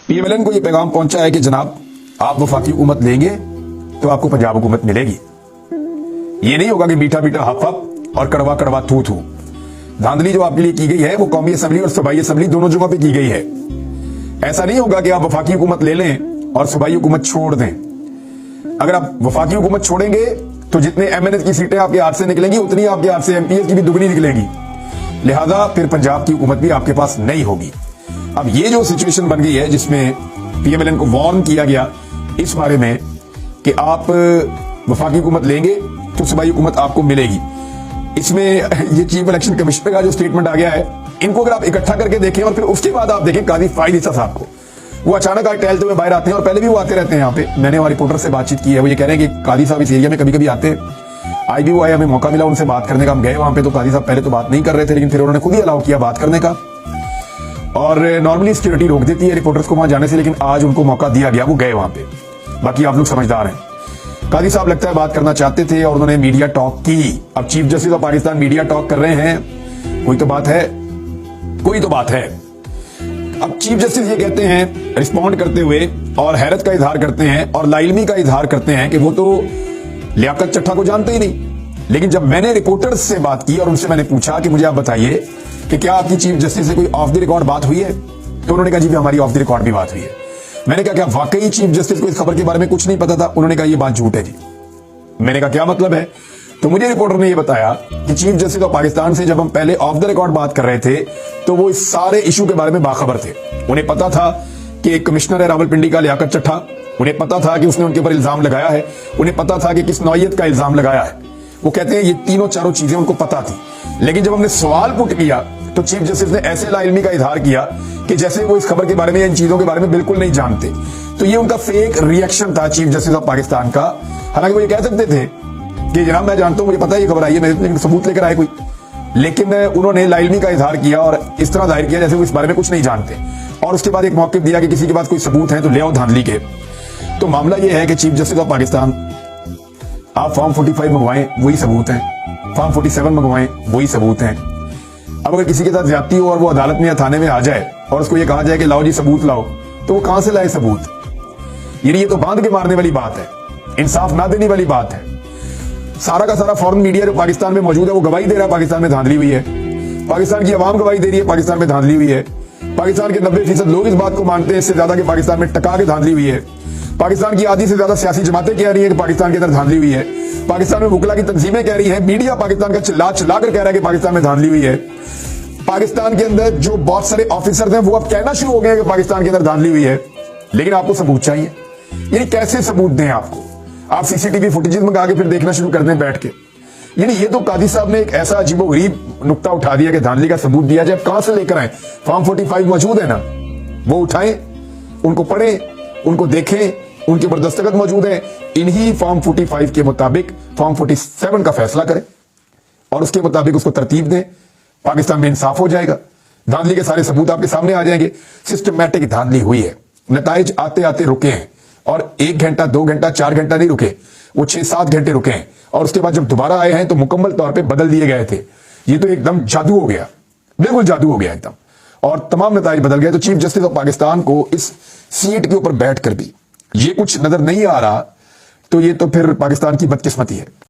PMLN को यह पैगाम पहुंचा है कि जनाब आप वफाकी हुकूमत लेंगे तो आपको पंजाब हुकूमत मिलेगी। ये नहीं होगा कि मीठा मीठा हफ हफ और कड़वा कड़वा थू थू। धांधली जो आपके लिए की गई है वो कौमी असेंबली और सूबाई असेंबली दोनों जगहों पे की गई है। ऐसा नहीं होगा कि आप वफाकी हुकूमत ले लें और सूबाई हुकूमत छोड़ दें। अगर आप वफाकी हुकूमत छोड़ेंगे तो जितने MNS की सीटें आपके हाथ से निकलेंगी उतनी आपके हाथ से MPS की भी दुगनी निकलेगी। लिहाजा फिर पंजाब की हुकूमत भी आपके पास नहीं होगी। अब ये जो सिचुएशन बन गई है जिसमें PMLN को वार्न किया गया इस बारे में कि आप वफाकी हुकूमत लेंगे तो सूबाई हुकूमत आपको मिलेगी, इसमें ये चीफ इलेक्शन कमिश्नर का जो स्टेटमेंट आ गया है, इनको अगर आप इकट्ठा करके देखें और फिर उसके बाद आप देखें काजी फाइज ईसा साहब को, वो अचानक आज टहलते हुए बाहर आते हैं और पहले भी वो आते रहते हैं यहाँ पे। मैंने वहां रिपोर्टर से बातचीत की है, वो ये कह रहे हैं कि काजी साहब इस एरिया में कभी कभी आते हैं। आज भी वो आए, हमें मौका मिला उनसे बात करने का, हम गए वहां पे तो काजी साहब पहले तो बात नहीं कर रहे थे, लेकिन फिर उन्होंने खुद ही अलाउ किया बात करने का। और नॉर्मली सिक्योरिटी रोक देती है रिपोर्टर्स को वहां जाने से, लेकिन आज उनको मौका दिया गया, वो गए वहां पे। बाकी आप लोग समझदार हैं। काजी साहब लगता है बात करना चाहते थे और उन्होंने मीडिया टॉक की। अब chief justice of Pakistan media talk कर रहे हैं, कोई तो बात है, कोई तो बात है। अब चीफ जस्टिस ये कहते हैं रिस्पॉन्ड करते हुए और हैरत का इजहार करते हैं और लाइलमी का इजहार करते हैं कि वो तो लियाकत चट्टा को जानते ही नहीं। लेकिन जब मैंने रिपोर्टर्स से बात की और उनसे मैंने पूछा कि मुझे आप बताइए कि क्या आपकी चीफ जस्टिस से कोई ऑफ द रिकॉर्ड बात हुई है, तो उन्होंने कहा जी भी हमारी ऑफ द रिकॉर्ड भी बात हुई है। मैंने कहा क्या वाकई चीफ जस्टिस को इस खबर के बारे में कुछ नहीं पता था? उन्होंने कहा ये बात झूठ है जी। मैंने कहा क्या मतलब है? तो मुझे रिपोर्टर ने ये बताया कि चीफ जस्टिस ऑफ पाकिस्तान से जब हम पहले ऑफ द रिकॉर्ड बात कर रहे थे तो वो इस सारे इशू के बारे में बाखबर थे। उन्हें पता था कि एक कमिश्नर है रावलपिंडी का लियाकत चट्टा, उन्हें पता था कि उसने उनके ऊपर इल्जाम लगाया है, उन्हें पता था कि किस नौयत का इल्जाम लगाया है। वो कहते हैं ये तीनों चारों चीजें उनको पता थी, लेकिन जब हमने सवाल पुट किया तो चीफ जस्टिस ने ऐसे लाइलमी का इजहार किया कि जैसे वो इस खबर के बारे में या इन चीजों के बारे में बिल्कुल नहीं जानते। तो ये उनका फेक रिएक्शन था चीफ जस्टिस ऑफ पाकिस्तान का। हालांकि वो ये कह सकते थे कि जनाब मैं जानता हूं, मुझे पता है ये खबर आई है, मेरे सबूत लेकर आए कोई, लेकिन उन्होंने लाइलमी का इजहार किया और इस तरह जाहिर किया जैसे वो इस बारे में कुछ नहीं जानते। और उसके बाद एक मौक़िफ़ दिया कि किसी के पास कोई सबूत है तो ले आओ धांधली के। तो मामला ये है कि चीफ जस्टिस ऑफ पाकिस्तान, आप फॉर्म 45 मंगवाएं वही सबूत हैं, फॉर्म 47 मंगवाएं वही सबूत हैं। अब अगर किसी के साथ ज्यादती हो और वो अदालत में या थाने में आ जाए और उसको ये कहा जाए कि लाओ जी सबूत लाओ, तो वो कहां से लाए सबूत? ये तो बांध के मारने वाली बात है, इंसाफ ना देने वाली बात है। सारा का सारा फॉरेन मीडिया जो पाकिस्तान में मौजूद है वो गवाही दे रहा है पाकिस्तान में धांधली हुई है, पाकिस्तान की आवाम गवाही दे रही है पाकिस्तान में धांधली हुई है। पाकिस्तान के 90% लोग इस बात को मानते हैं इससे ज्यादा कि पाकिस्तान में टका के धांधली हुई है। पाकिस्तान की आधी से ज्यादा सियासी जमातें कह रही है कि पाकिस्तान के अंदर धांधली हुई है। पाकिस्तान में मुकला की तंजीमें कह रही है, मीडिया पाकिस्तान का चिल्ला चिल्ला कर कह रहा है कि पाकिस्तान में धांधली हुई है। पाकिस्तान के अंदर जो बहुत सारे ऑफिसर हैं वो अब कहना शुरू हो गए हैं कि पाकिस्तान के अंदर धांधली हुई है, लेकिन आपको सबूत चाहिए। यानी कैसे सबूत दें आपको? आप CCTV फुटेजेस मंगा के फिर देखना शुरू कर दें बैठ के। यानी ये तो काजी साहब ने एक ऐसा अजीबोगरीब नुक्ता उठा दिया कि धांधली का सबूत दिया जाए। कहां से लेकर आए? फॉर्म 45 मौजूद है ना, वो उठाएं, उनको पढ़ें, उनको देखें, उनके ऊपर दस्तखत मौजूद है। इन्हीं फॉर्म 45 के मुताबिक फॉर्म 47 का फैसला करें और उसके मुताबिक उसको तरतीब दें। पाकिस्तान में इंसाफ हो जाएगा, धांधली के सारे सबूत आपके सामने आ जाएंगे। सिस्टमैटिक धांधली हुई है, नताइज आते आते रुके हैं और 1 घंटा 2 घंटा 4 घंटा नहीं रुके, वो 6-7 घंटे रुके हैं और उसके बाद जब दोबारा आए हैं तो मुकम्मल तौर पे बदल दिए गए थे। ये तो एकदम जादू हो गया, बिल्कुल जादू हो गया एकदम, और तमाम नताइज बदल गए। तो चीफ जस्टिस ऑफ पाकिस्तान को इस सीट के ऊपर बैठकर भी ये कुछ नजर नहीं आ रहा, तो ये तो फिर पाकिस्तान की बदकिस्मती है।